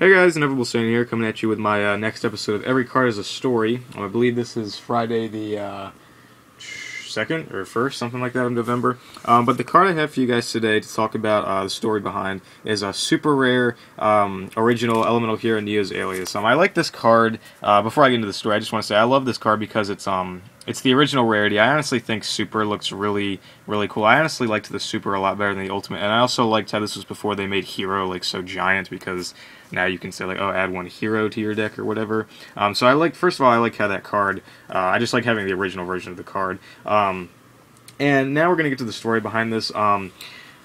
Hey guys, Inevitable Stain here, coming at you with my next episode of Every Card is a Story. I believe this is Friday the 2nd or 1st, something like that, of November. But the card I have for you guys today to talk about the story behind is a super rare original elemental hero, Neo's Alius. I like this card. Before I get into the story, I just want to say I love this card because it's the original rarity. I honestly think Super looks really, really cool. I honestly liked the Super a lot better than the Ultimate, and I also liked how this was before they made Hero like so giant, because now you can say like, oh, add one hero to your deck or whatever. So first of all, I like how that card. I just like having the original version of the card. And now we're gonna get to the story behind this.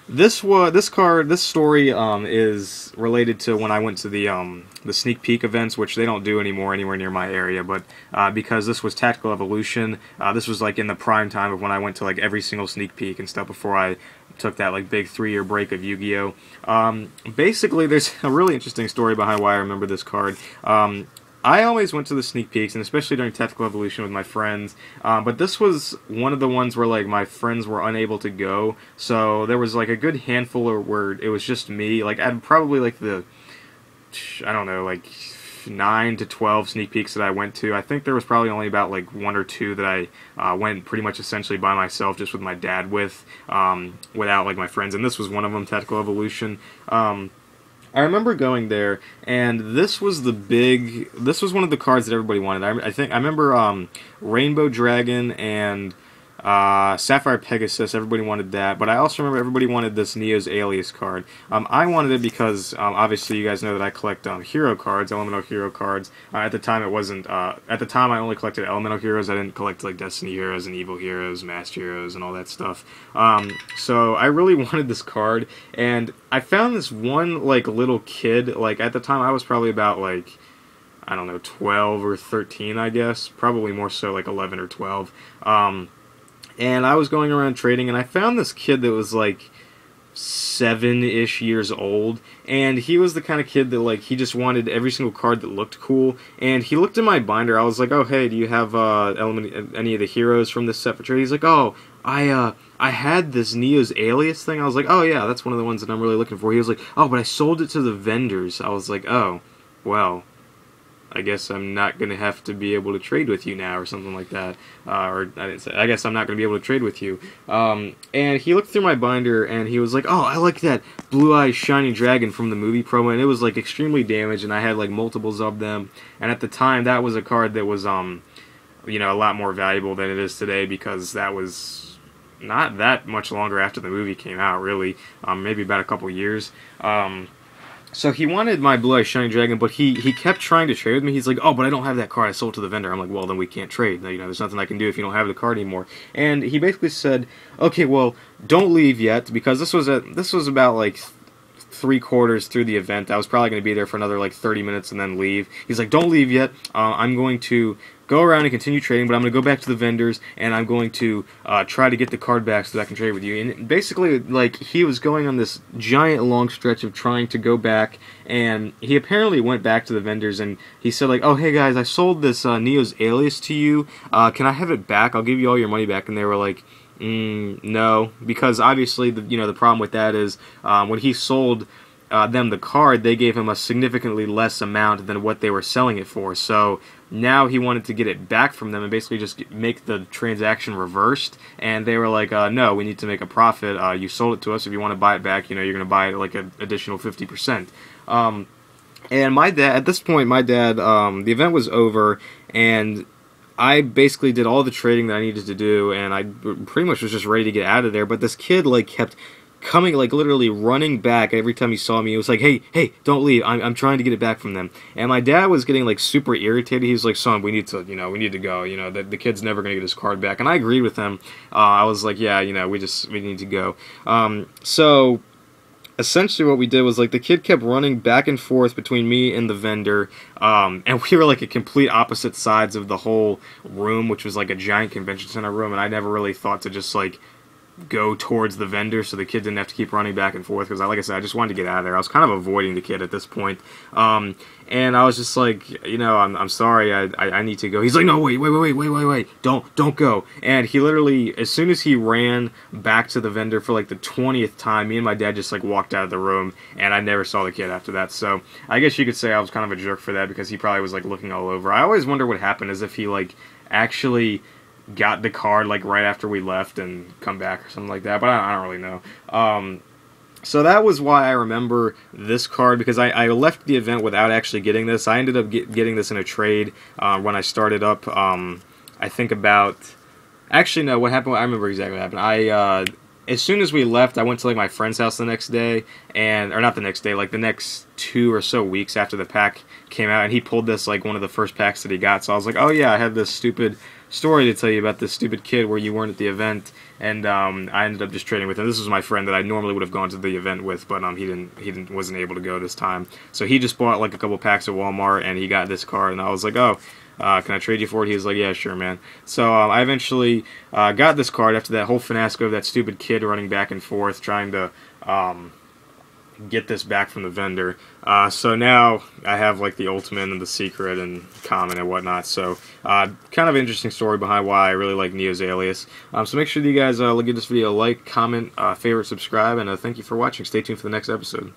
This story is related to when I went to the sneak peek events, which they don't do anymore anywhere near my area. But because this was Tactical Evolution, this was like in the prime time of when I went to like every single sneak peek and stuff before I took that like big 3-year break of Yu-Gi-Oh. Basically, there's a really interesting story behind why I remember this card. I always went to the sneak peeks, and especially during Tactical Evolution with my friends, but this was one of the ones where like my friends were unable to go, so there was like a good handful where it was just me. Like I'd probably like I don't know, like 9 to 12 sneak peeks that I went to. I think there was probably only about like 1 or 2 that I went pretty much essentially by myself, just with my dad without like my friends, and this was one of them, Tactical Evolution. I remember going there, and this was one of the cards that everybody wanted. I remember Rainbow Dragon and Sapphire Pegasus, everybody wanted that, but I also remember everybody wanted this Neo's Alias card. I wanted it because, obviously you guys know that I collect hero cards, elemental hero cards. At the time it wasn't, at the time I only collected elemental heroes. I didn't collect like Destiny heroes and evil heroes, master heroes, and all that stuff. So I really wanted this card, and I found this one like little kid. Like at the time I was probably about like, I don't know, 12 or 13, I guess, probably more so like 11 or 12. And I was going around trading, and I found this kid that was like 7-ish years old, and he was the kind of kid that like he just wanted every single card that looked cool. And he looked in my binder. I was like, "Oh, hey, do you have any of the heroes from this set for trade?" He's like, "Oh, I had this Neo's Alias thing." I was like, "Oh yeah, that's one of the ones that I'm really looking for." He was like, "Oh, but I sold it to the vendors." I was like, "Oh, well, I guess I'm not going to have to be able to trade with you now," or something like that. Or I didn't say, I guess I'm not going to be able to trade with you. And he looked through my binder, and he was like, "Oh, I like that Blue Eyes Shiny Dragon from the movie promo," and it was like extremely damaged, and I had like multiples of them. And at the time, that was a card that was, you know, a lot more valuable than it is today, because that was not that much longer after the movie came out, really. Maybe about a couple years. So he wanted my Blue Eyes Shiny Dragon, but he kept trying to trade with me. He's like, "Oh, but I don't have that card. I sold it to the vendor." I'm like, "Well, then we can't trade. You know, there's nothing I can do if you don't have the card anymore." And he basically said, "Okay, well, don't leave yet," because this was about like 3/4 through the event. I was probably going to be there for another like 30 minutes and then leave. He's like, "Don't leave yet. I'm going to go around and continue trading, but I'm going to go back to the vendors, and I'm going to try to get the card back so that I can trade with you." And basically, like, he was going on this giant long stretch of trying to go back, and he apparently went back to the vendors, and he said, like, "Oh, hey guys, I sold this Neo's Alias to you. Can I have it back? I'll give you all your money back." And they were like, no, because obviously, the problem with that is when he sold them the card, they gave him a significantly less amount than what they were selling it for. So now he wanted to get it back from them and basically just make the transaction reversed. And they were like, "No, we need to make a profit. You sold it to us. If you want to buy it back, you're going to buy it like an additional 50%." And my dad, at this point, the event was over, and I basically did all the trading that I needed to do, and I pretty much was just ready to get out of there. But this kid like kept coming, like literally running back every time he saw me. It was like, hey, don't leave. I'm trying to get it back from them. And my dad was getting like super irritated. He was like, "Son, we need to go. The kid's never gonna get his card back." And I agreed with him. I was like, "Yeah, we need to go." So essentially what we did was, like, the kid kept running back and forth between me and the vendor, and we were like at complete opposite sides of the whole room, which was like a giant convention center room, and I never really thought to just like go towards the vendor so the kid didn't have to keep running back and forth, because like I said, I just wanted to get out of there. I was kind of avoiding the kid at this point. And I was just like, I'm sorry, I need to go. He's like, no, wait, don't go. And he literally, as soon as he ran back to the vendor for like the 20th time, me and my dad just like walked out of the room, and I never saw the kid after that. So I guess you could say I was kind of a jerk for that, because he probably was like looking all over. I always wonder what happened, as if he like actually got the card like right after we left and come back or something like that, but I don't really know. So that was why I remember this card, because I left the event without actually getting this. I ended up getting this in a trade when I started up. I think about... Actually, no, what happened... I remember exactly what happened. As soon as we left, I went to like my friend's house the next day, or not the next day, like the next 2 or so weeks after the pack came out, and he pulled this like one of the first packs that he got. So I was like, oh yeah, I had this stupid story to tell you about this stupid kid where you weren't at the event, and I ended up just trading with him. This was my friend that I normally would have gone to the event with, but he wasn't able to go this time. So he just bought like a couple packs at Walmart, and he got this card, and I was like, oh, can I trade you for it? He was like, yeah, sure, man. So I eventually got this card after that whole fiasco of that stupid kid running back and forth trying to get this back from the vendor. So now I have like the ultimate and the secret and common and whatnot. So kind of interesting story behind why I really like Neo's Alius. So make sure that you guys give this video a like, comment, favorite, subscribe, and thank you for watching. Stay tuned for the next episode.